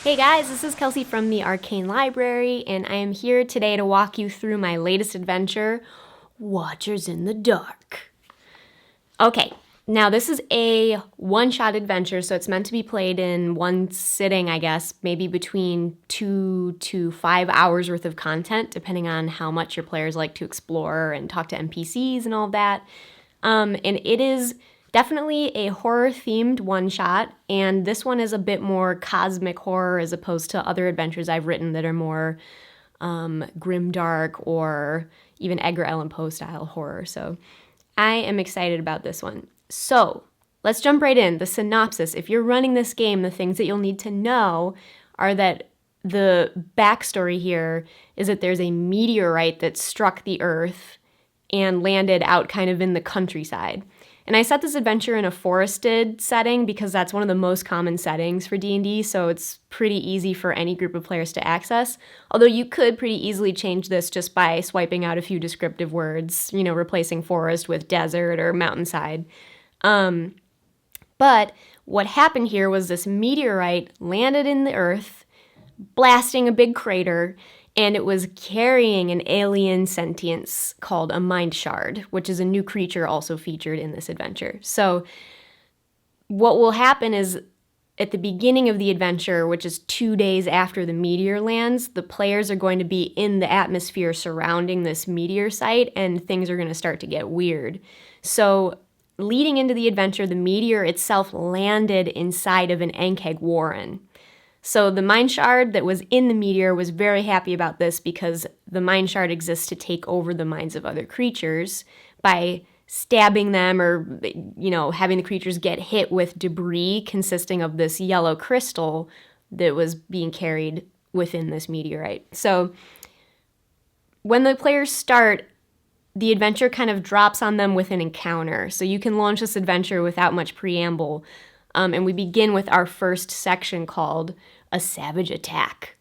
Hey guys, this is Kelsey from the Arcane Library, and I am here today to walk you through my latest adventure, Watchers in the Dark. Okay, now this is a one-shot adventure, so it's meant to be played in one sitting, I guess, maybe between 2 to 5 hours worth of content, depending on how much your players like to explore and talk to NPCs and all of that. And it is definitely a horror-themed one-shot, and this one is a bit more cosmic horror as opposed to other adventures I've written that are more grimdark or even Edgar Allan Poe style horror. So I am excited about this one. So let's jump right in. The synopsis. If you're running this game, the things that you'll need to know are that the backstory here is that there's a meteorite that struck the Earth and landed out kind of in the countryside. And I set this adventure in a forested setting because that's one of the most common settings for D&D, so it's pretty easy for any group of players to access. Although you could pretty easily change this just by swiping out a few descriptive words, replacing forest with desert or mountainside. But what happened here was this meteorite landed in the Earth, blasting a big crater, and it was carrying an alien sentience called a mind shard, which is a new creature also featured in this adventure. So what will happen is at the beginning of the adventure, which is 2 days after the meteor lands, the players are going to be in the atmosphere surrounding this meteor site, and things are going to start to get weird. So leading into the adventure, the meteor itself landed inside of an Ankeg warren. So the mind shard that was in the meteor was very happy about this because the mind shard exists to take over the minds of other creatures by stabbing them or, having the creatures get hit with debris consisting of this yellow crystal that was being carried within this meteorite. So when the players start, the adventure kind of drops on them with an encounter. So you can launch this adventure without much preamble. And we begin with our first section called A Savage Attack.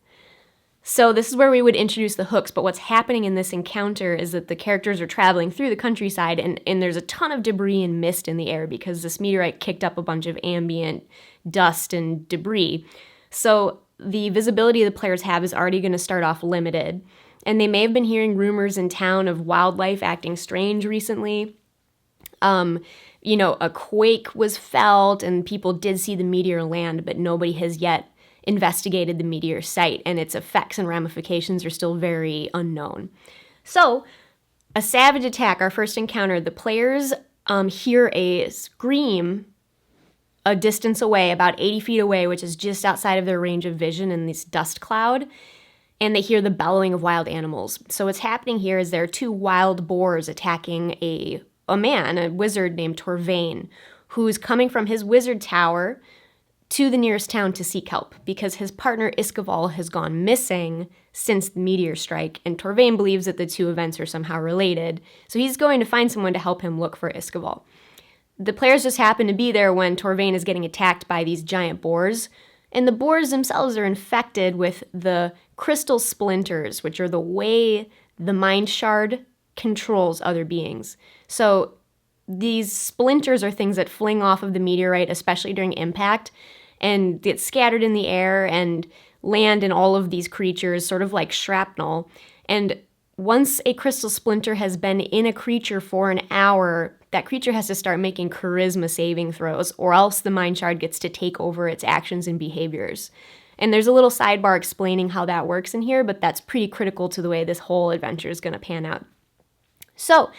So this is where we would introduce the hooks, but what's happening in this encounter is that the characters are traveling through the countryside, and there's a ton of debris and mist in the air because this meteorite kicked up a bunch of ambient dust and debris. So the visibility the players have is already going to start off limited, and they may have been hearing rumors in town of wildlife acting strange recently. A quake was felt and people did see the meteor land, but nobody has yet investigated the meteor site, and its effects and ramifications are still very unknown. So, a savage attack, our first encounter, the players hear a scream a distance away, about 80 feet away, which is just outside of their range of vision in this dust cloud, and they hear the bellowing of wild animals. So what's happening here is there are two wild boars attacking a man, a wizard named Torvain, who's coming from his wizard tower to the nearest town to seek help because his partner Iskoval has gone missing since the meteor strike, and Torvain believes that the two events are somehow related, so he's going to find someone to help him look for Iskoval. The players just happen to be there when Torvain is getting attacked by these giant boars, and the boars themselves are infected with the crystal splinters, which are the way the mind shard controls other beings. So these splinters are things that fling off of the meteorite, especially during impact, and get scattered in the air and land in all of these creatures, sort of like shrapnel. And once a crystal splinter has been in a creature for an hour, that creature has to start making charisma saving throws, or else the mind shard gets to take over its actions and behaviors. And there's a little sidebar explaining how that works in here, but that's pretty critical to the way this whole adventure is going to pan out. So,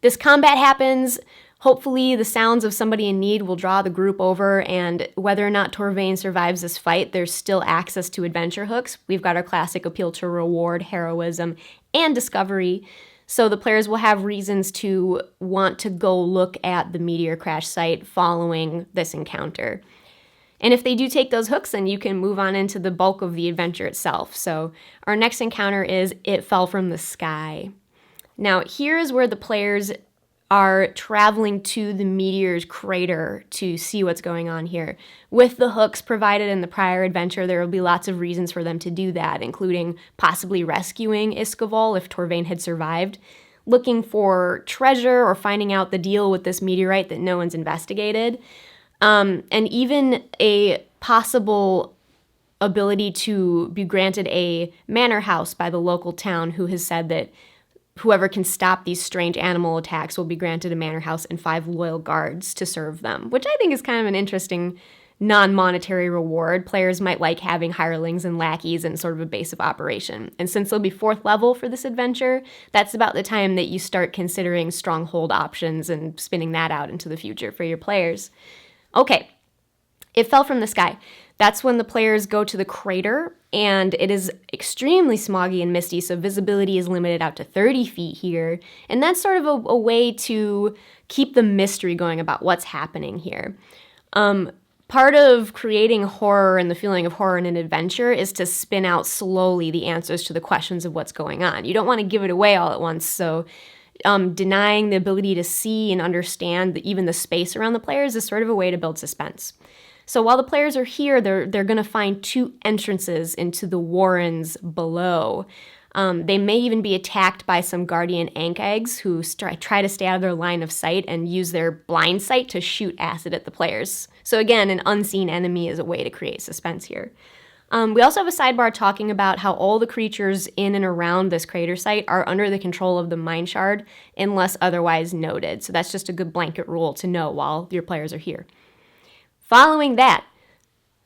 this combat happens. Hopefully, the sounds of somebody in need will draw the group over, and whether or not Torvain survives this fight, there's still access to adventure hooks. We've got our classic appeal to reward, heroism, and discovery. So the players will have reasons to want to go look at the meteor crash site following this encounter. And if they do take those hooks, then you can move on into the bulk of the adventure itself. So our next encounter is It Fell from the Sky. Now, here is where the players are traveling to the meteor's crater to see what's going on here. With the hooks provided in the prior adventure, there will be lots of reasons for them to do that, including possibly rescuing Iskoval if Torvain had survived, looking for treasure or finding out the deal with this meteorite that no one's investigated, and even a possible ability to be granted a manor house by the local town, who has said that whoever can stop these strange animal attacks will be granted a manor house and 5 loyal guards to serve them, which I think is kind of an interesting non-monetary reward. Players might like having hirelings and lackeys and sort of a base of operation. And since they'll be 4th level for this adventure, that's about the time that you start considering stronghold options and spinning that out into the future for your players. Okay, it fell from the sky. That's when the players go to the crater, and it is extremely smoggy and misty, so visibility is limited out to 30 feet here. And that's sort of a way to keep the mystery going about what's happening here. Part of creating horror and the feeling of horror in an adventure is to spin out slowly the answers to the questions of what's going on. You don't want to give it away all at once, so denying the ability to see and understand even the space around the players is sort of a way to build suspense. So while the players are here, they're going to find 2 entrances into the warrens below. They may even be attacked by some guardian ank eggs who try to stay out of their line of sight and use their blind sight to shoot acid at the players. So again, an unseen enemy is a way to create suspense here. We also have a sidebar talking about how all the creatures in and around this crater site are under the control of the mine shard unless otherwise noted. So that's just a good blanket rule to know while your players are here. Following that,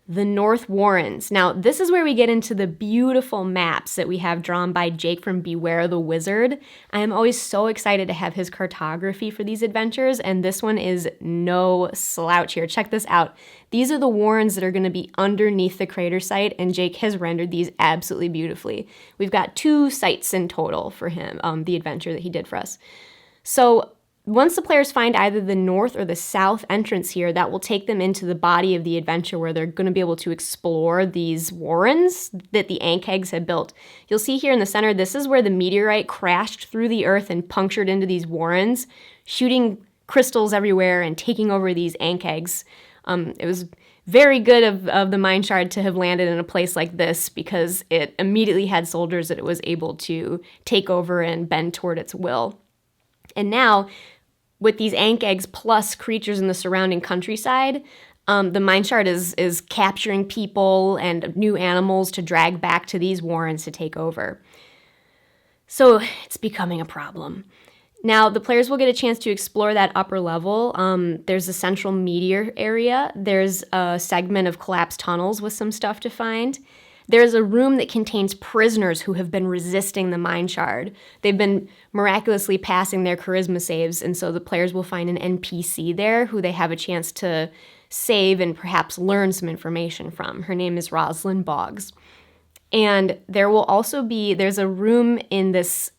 the North Warrens. Now, this is where we get into the beautiful maps that we have drawn by Jake from Beware the Wizard. I am always so excited to have his cartography for these adventures, and this one is no slouch here. Check this out. These are the warrens that are going to be underneath the crater site, and Jake has rendered these absolutely beautifully. We've got 2 sites in total for him, the adventure that he did for us. So once the players find either the north or the south entrance here, that will take them into the body of the adventure where they're going to be able to explore these warrens that the ank eggs had built. You'll see here in the center, this is where the meteorite crashed through the earth and punctured into these warrens, shooting crystals everywhere and taking over these ank eggs. It was very good of the mine shard to have landed in a place like this because it immediately had soldiers that it was able to take over and bend toward its will. And now, with these ank eggs plus creatures in the surrounding countryside, the mine shard is capturing people and new animals to drag back to these warrens to take over. So it's becoming a problem. Now, the players will get a chance to explore that upper level. There's a central meteor area. There's a segment of collapsed tunnels with some stuff to find. There's a room that contains prisoners who have been resisting the mine shard. They've been miraculously passing their charisma saves, and so the players will find an NPC there who they have a chance to save and perhaps learn some information from. Her name is Rosalind Boggs. And there will also there's a room in this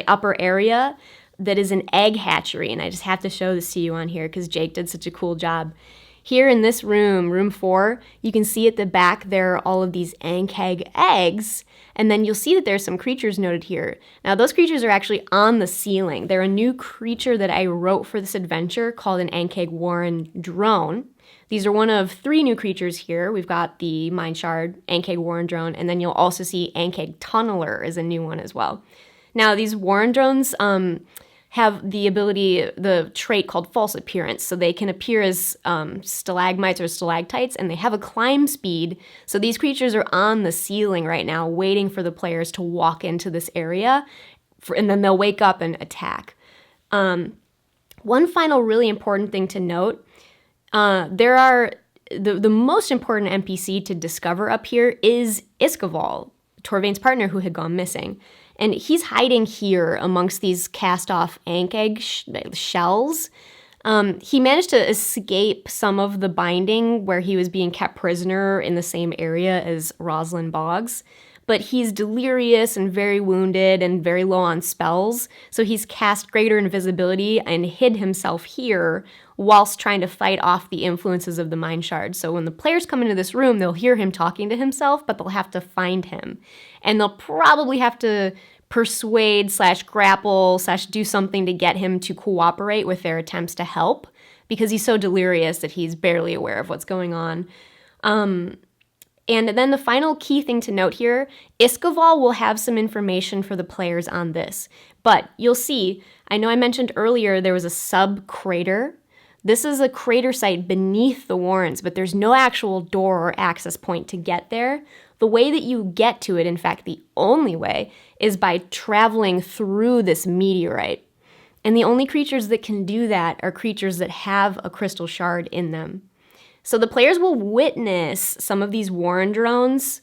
upper area that is an egg hatchery, and I just have to show this to you on here because Jake did such a cool job. Here in this room, room 4, you can see at the back there are all of these ankeg eggs, and then you'll see that there's some creatures noted here. Now, those creatures are actually on the ceiling. They're a new creature that I wrote for this adventure called an ankeg warren drone. These are one of 3 new creatures here. We've got the mine shard, ankeg warren drone, and then you'll also see ankeg tunneler is a new one as well. Now, these warren drones have the trait called false appearance. So they can appear as stalagmites or stalactites, and they have a climb speed. So these creatures are on the ceiling right now, waiting for the players to walk into this area, and then they'll wake up and attack. One final really important thing to note, the most important NPC to discover up here is Iskaval, Torvain's partner who had gone missing. And he's hiding here amongst these cast-off ankeg shells. He managed to escape some of the binding where he was being kept prisoner in the same area as Rosalind Boggs. But he's delirious and very wounded and very low on spells, so he's cast greater invisibility and hid himself here whilst trying to fight off the influences of the mine shard. So when the players come into this room, they'll hear him talking to himself, but they'll have to find him. And they'll probably have to persuade / grapple / do something to get him to cooperate with their attempts to help, because he's so delirious that he's barely aware of what's going on. And then the final key thing to note here, Iskaval will have some information for the players on this. But you'll see, I know I mentioned earlier there was a sub-crater. This is a crater site beneath the warrens, but there's no actual door or access point to get there. The way that you get to it, in fact, the only way, is by traveling through this meteorite. And the only creatures that can do that are creatures that have a crystal shard in them. So the players will witness some of these warren drones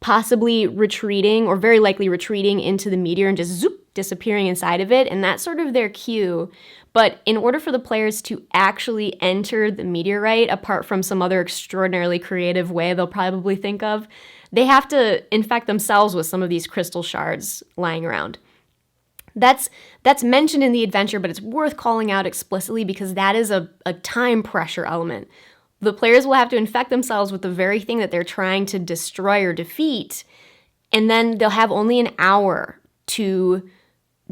possibly retreating, or very likely retreating into the meteor and just zoop, disappearing inside of it, and that's sort of their cue. But in order for the players to actually enter the meteorite, apart from some other extraordinarily creative way they'll probably think of, they have to infect themselves with some of these crystal shards lying around. That's mentioned in the adventure, but it's worth calling out explicitly because that is a time pressure element. The players will have to infect themselves with the very thing that they're trying to destroy or defeat, and then they'll have only an hour to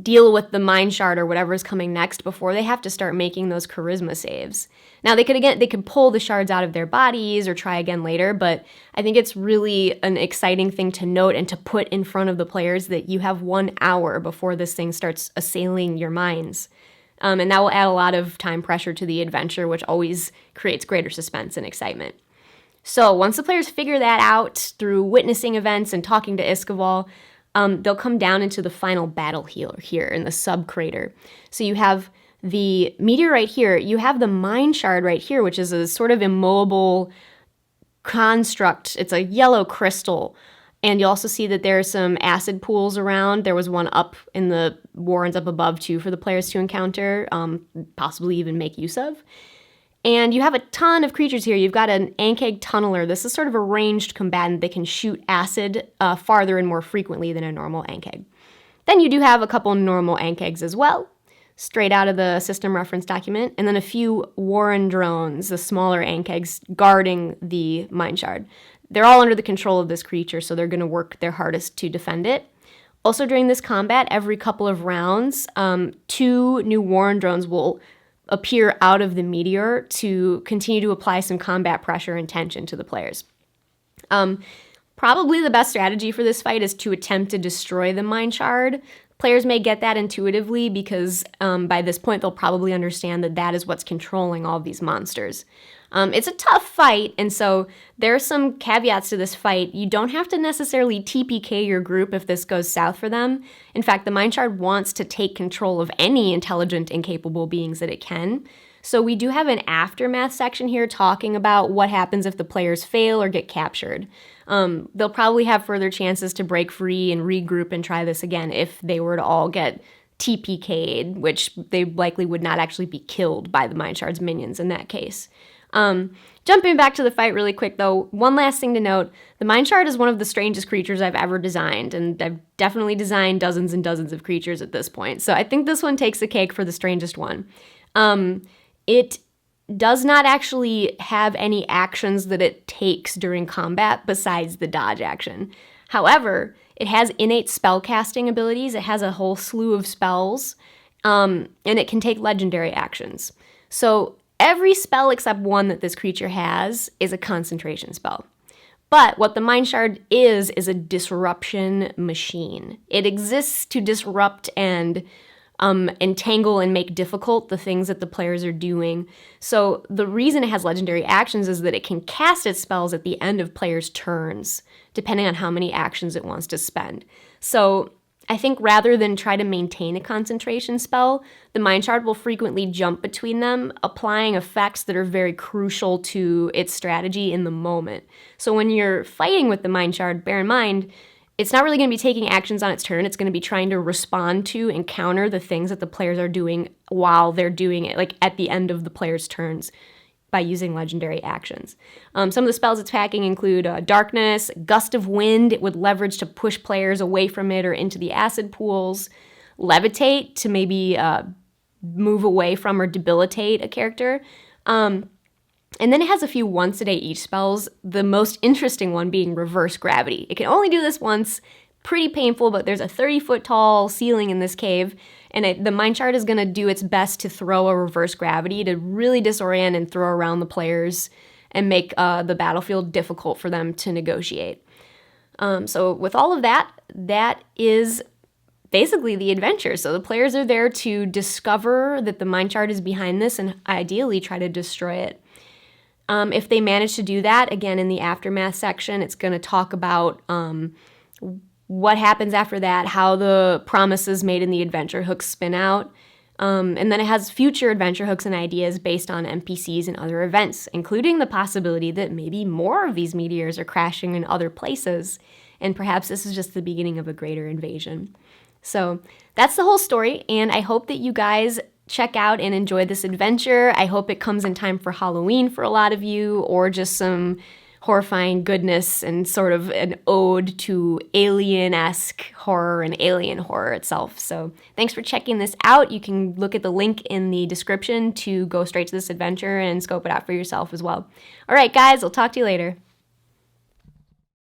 deal with the mind shard or whatever is coming next before they have to start making those charisma saves. Now they could pull the shards out of their bodies or try again later, but I think it's really an exciting thing to note and to put in front of the players that you have 1 hour before this thing starts assailing your minds. And that will add a lot of time pressure to the adventure, which always creates greater suspense and excitement. So once the players figure that out through witnessing events and talking to Iskoval, they'll come down into the final battle here in the sub-crater. So you have the meteorite here, you have the mind shard right here, which is a sort of immobile construct. It's a yellow crystal. And you also see that there are some acid pools around. There was one up in the warrens up above, too, for the players to encounter, possibly even make use of. And you have a ton of creatures here. You've got an Ankeg tunneler. This is sort of a ranged combatant that can shoot acid farther and more frequently than a normal Ankeg. Then you do have a couple normal Ankegs as well, straight out of the system reference document, and then a few warren drones, the smaller Ankegs, guarding the mind shard. They're all under the control of this creature, so they're going to work their hardest to defend it. Also during this combat, every couple of rounds, 2 new warren drones will appear out of the meteor to continue to apply some combat pressure and tension to the players. Probably the best strategy for this fight is to attempt to destroy the mind shard. Players may get that intuitively because by this point they'll probably understand that that is what's controlling all of these monsters. It's a tough fight, and so there are some caveats to this fight. You don't have to necessarily TPK your group if this goes south for them. In fact, the Mind Shard wants to take control of any intelligent and capable beings that it can. So we do have an aftermath section here talking about what happens if the players fail or get captured. They'll probably have further chances to break free and regroup and try this again if they were to all get TPK'd, which they likely would not actually be killed by the Mind Shard's minions in that case. Jumping back to the fight really quick, though, one last thing to note, the Mind Shard is one of the strangest creatures I've ever designed, and I've definitely designed dozens and dozens of creatures at this point, so I think this one takes the cake for the strangest one. It does not actually have any actions that it takes during combat besides the dodge action. However, it has innate spellcasting abilities, it has a whole slew of spells, and it can take legendary actions. So every spell except one that this creature has is a concentration spell. But what the Mind Shard is a disruption machine. It exists to disrupt and entangle and make difficult the things that the players are doing. So the reason it has legendary actions is that it can cast its spells at the end of players' turns, depending on how many actions it wants to spend. So I think rather than try to maintain a concentration spell, the Mind Shard will frequently jump between them, applying effects that are very crucial to its strategy in the moment. So when you're fighting with the Mind Shard, bear in mind, it's not really going to be taking actions on its turn. It's going to be trying to respond to and counter the things that the players are doing while they're doing it, like at the end of the players' turns, by using legendary actions. Some of the spells it's packing include Darkness, Gust of Wind. It would leverage to push players away from it or into the acid pools. Levitate, to maybe move away from or debilitate a character. And then it has a few once-a-day each spells, the most interesting one being Reverse Gravity. It can only do this once, pretty painful, but there's a 30-foot tall ceiling in this cave, and the Mind Shard is going to do its best to throw a Reverse Gravity to really disorient and throw around the players and make the battlefield difficult for them to negotiate. So with all of that, that is basically the adventure. So the players are there to discover that the mine shard is behind this and ideally try to destroy it. If they manage to do that, again, in the aftermath section, it's going to talk about what happens after that, how the promises made in the adventure hooks spin out. And then it has future adventure hooks and ideas based on NPCs and other events, including the possibility that maybe more of these meteors are crashing in other places, and perhaps this is just the beginning of a greater invasion. So that's the whole story, and I hope that you guys check out and enjoy this adventure. I hope it comes in time for Halloween for a lot of you, or just some horrifying goodness and sort of an ode to alien-esque horror and alien horror itself. So thanks for checking this out. You can look at the link in the description to go straight to this adventure and scope it out for yourself as well. All right, guys, I'll talk to you later.